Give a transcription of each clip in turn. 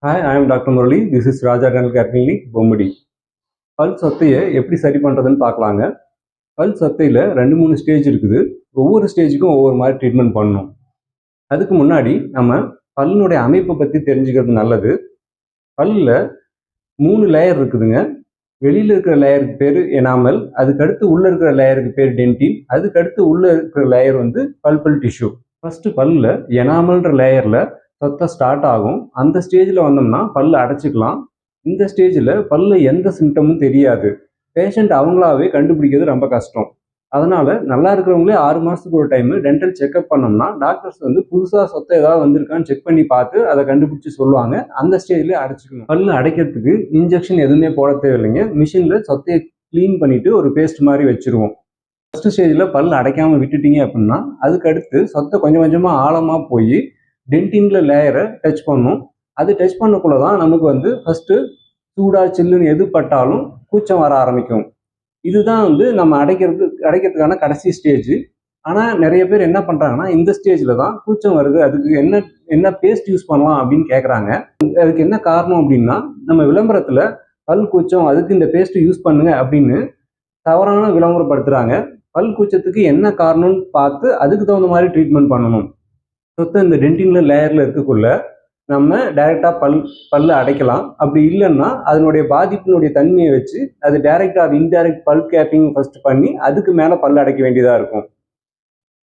Hi, I am Dr. Murali. This is Raja Dental Care Clinic, Bombadi. பல் சொத்தையை எப்படி சரி பண்ணுறதுன்னு பார்க்கலாங்க. பல் சொத்தையில் 2-3 ஸ்டேஜ் இருக்குது. ஒவ்வொரு ஸ்டேஜுக்கும் ஒவ்வொரு மாதிரி ட்ரீட்மெண்ட் பண்ணணும். அதுக்கு முன்னாடி நம்ம பல்லினுடைய அமைப்பை பற்றி தெரிஞ்சுக்கிறது நல்லது. பல்லில் 3 லேயர் இருக்குதுங்க. வெளியில் இருக்கிற லேயருக்கு பேர் எனாமல், அதுக்கடுத்து உள்ளே இருக்கிற லேயருக்கு பேர் டென்டின், அதுக்கடுத்து உள்ளே இருக்கிற லேயர் வந்து பல்பல் டிஷ்யூ. ஃபஸ்ட்டு பல்லில் எனாமல்ன்ற லேயரில் சொத்தை ஸ்டார்ட் ஆகும். அந்த ஸ்டேஜில் வந்தோம்னா பல்ல அடைச்சிக்கலாம். இந்த ஸ்டேஜில் பல்ல எந்த சிம்டமும் தெரியாது. பேஷண்ட் அவங்களாவே கண்டுபிடிக்கிறது ரொம்ப கஷ்டம். அதனால் நல்லா இருக்கிறவங்களே 6 மாதத்துக்கு ஒரு டைமு டென்டல் செக்அப் பண்ணோம்னா டாக்டர்ஸ் வந்து புதுசாக சொத்தை ஏதாவது வந்திருக்கான்னு செக் பண்ணி பார்த்து அதை கண்டுபிடிச்சி சொல்லுவாங்க. அந்த ஸ்டேஜ்லேயே அடைச்சிக்கணும். பல்லு அடைக்கிறதுக்கு இன்ஜெக்ஷன் எதுவுமே போட தேவையில்லைங்க. மிஷினில் சொத்தையை க்ளீன் பண்ணிவிட்டு ஒரு பேஸ்ட் மாதிரி வச்சுருவோம். ஃபஸ்ட்டு ஸ்டேஜில் பல் அடைக்காமல் விட்டுட்டீங்க அப்படின்னா அதுக்கடுத்து சொத்தை கொஞ்சம் கொஞ்சமாக ஆழமாக போய் டென்டின்ல லேயரை டச் பண்ணும். அது டச் பண்ணக்குள்ள தான் நமக்கு வந்து ஃபஸ்ட்டு சூடா சில்லுன்னு எது பட்டாலும் கூச்சம் வர ஆரம்பிக்கும். இதுதான் வந்து நம்ம அடைக்கிறதுக்கான கடைசி ஸ்டேஜ். ஆனால் நிறைய பேர் என்ன பண்ணுறாங்கன்னா இந்த ஸ்டேஜில் தான் கூச்சம் வருது, அதுக்கு என்ன பேஸ்ட் யூஸ் பண்ணலாம் அப்படின்னு கேட்குறாங்க. அதுக்கு என்ன காரணம் அப்படின்னா நம்ம விளம்பரத்தில் பல் கூச்சம் அதுக்கு இந்த பேஸ்ட்டு யூஸ் பண்ணுங்க அப்படின்னு தவறான விளம்பரப்படுத்துகிறாங்க. பல் கூச்சத்துக்கு என்ன காரணம்னு பார்த்து அதுக்கு தகுந்த மாதிரி ட்ரீட்மெண்ட் பண்ணணும். சொத்தை இந்த டென்டின்ல லேயரில் இருக்கக்குள்ள நம்ம டைரெக்டாக பல்ல அடைக்கலாம். அப்படி இல்லைன்னா அதனுடைய பாதிப்பினுடைய தன்மையை வச்சு அது டைரக்ட் ஆர் இன்டைரக்ட் பல் கேப்பிங் ஃபர்ஸ்ட் பண்ணி அதுக்கு மேலே பல் அடைக்க வேண்டியதாக இருக்கும்.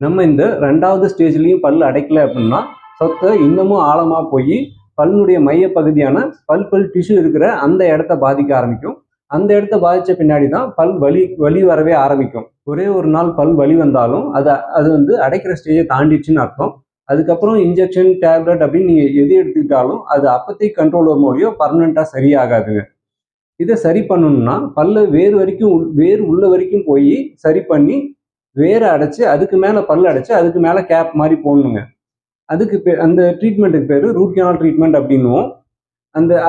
நம்ம இந்த 2வது ஸ்டேஜ்லேயும் பல் அடைக்கல அப்படின்னா சொத்தை இன்னமும் ஆழமாக போய் பல்லுடைய மைய பகுதியான பல் டிஷ்யூ இருக்கிற அந்த இடத்த பாதிக்க ஆரம்பிக்கும். அந்த இடத்த பாதித்த பின்னாடி தான் பல் வலி வரவே ஆரம்பிக்கும். ஒரே ஒரு நாள் பல் வலி வந்தாலும் அது வந்து அடைக்கிற ஸ்டேஜை தாண்டிடுச்சுன்னு அர்த்தம். அதுக்கப்புறம் இன்ஜெக்ஷன் டேப்லெட் அப்படின்னு நீங்கள் எது எடுத்துக்கிட்டாலும் அது அப்போதைக்கு கண்ட்ரோல் மூலியம் பர்மனெண்ட்டாக சரியாகாதுங்க. இதை சரி பண்ணணும்னா பல்ல வேர் உள்ள வரைக்கும் போய் சரி பண்ணி வேரை அடைச்சி அதுக்கு மேலே பல் அடைச்சி அதுக்கு மேலே கேப் மாதிரி போடணுங்க. அதுக்கு அந்த ட்ரீட்மெண்ட்டுக்கு பேர் ரூட் கேனால் ட்ரீட்மெண்ட் அப்படின்னுவோம்.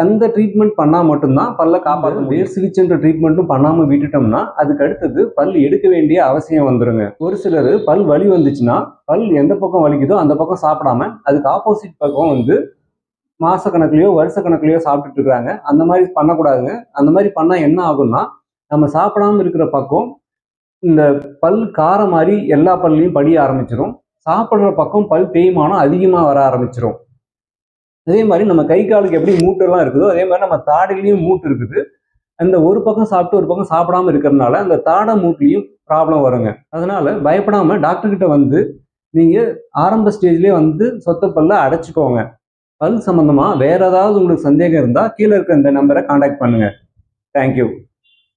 அந்த ட்ரீட்மெண்ட் பண்ணால் மட்டும்தான் பல்ல காப்பாற்ற முடியும். வேர் சிகிச்சைன்ற ட்ரீட்மெண்ட்டும் பண்ணாமல் விட்டுட்டோம்னா அதுக்கு அடுத்தது பல் எடுக்க வேண்டிய அவசியம் வந்துருங்க. ஒரு சிலர் பல் வலி வந்துச்சுன்னா பல் எந்த பக்கம் வலிக்குதோ அந்த பக்கம் சாப்பிடாம அதுக்கு ஆப்போசிட் பக்கம் வந்து மாசக்கணக்குலையோ வருஷ கணக்குலையோ சாப்பிட்டுட்டு இருக்காங்க. அந்த மாதிரி பண்ணக்கூடாதுங்க. அந்த மாதிரி பண்ணால் என்ன ஆகும்னா நம்ம சாப்பிடாம இருக்கிற பக்கம் இந்த பல் கார மாதிரி எல்லா பல்லையும் படிய ஆரம்பிச்சிடும். சாப்பிட்ற பக்கம் பல் தேய்மானம் அதிகமாக வர ஆரம்பிச்சிடும். அதே மாதிரி நம்ம கை காலுக்கு எப்படி மூட்டெல்லாம் இருக்குதோ அதே மாதிரி நம்ம தாடையிலையும் மூட்டு இருக்குது. அந்த ஒரு பக்கம் சாப்பிட்டு ஒரு பக்கம் சாப்பிடாம இருக்கிறதுனால அந்த தாடை மூட்டுலையும் ப்ராப்ளம் வருங்க. அதனால பயப்படாம டாக்டர்கிட்ட வந்து நீங்க ஆரம்ப ஸ்டேஜ்லேயே வந்து சொத்த பல்ல அடைச்சிக்கோங்க. பல் சம்பந்தமா வேற ஏதாவது உங்களுக்கு சந்தேகம் இருந்தால் கீழே இருக்க இந்த நம்பரை கான்டாக்ட் பண்ணுங்க. தேங்க்யூ.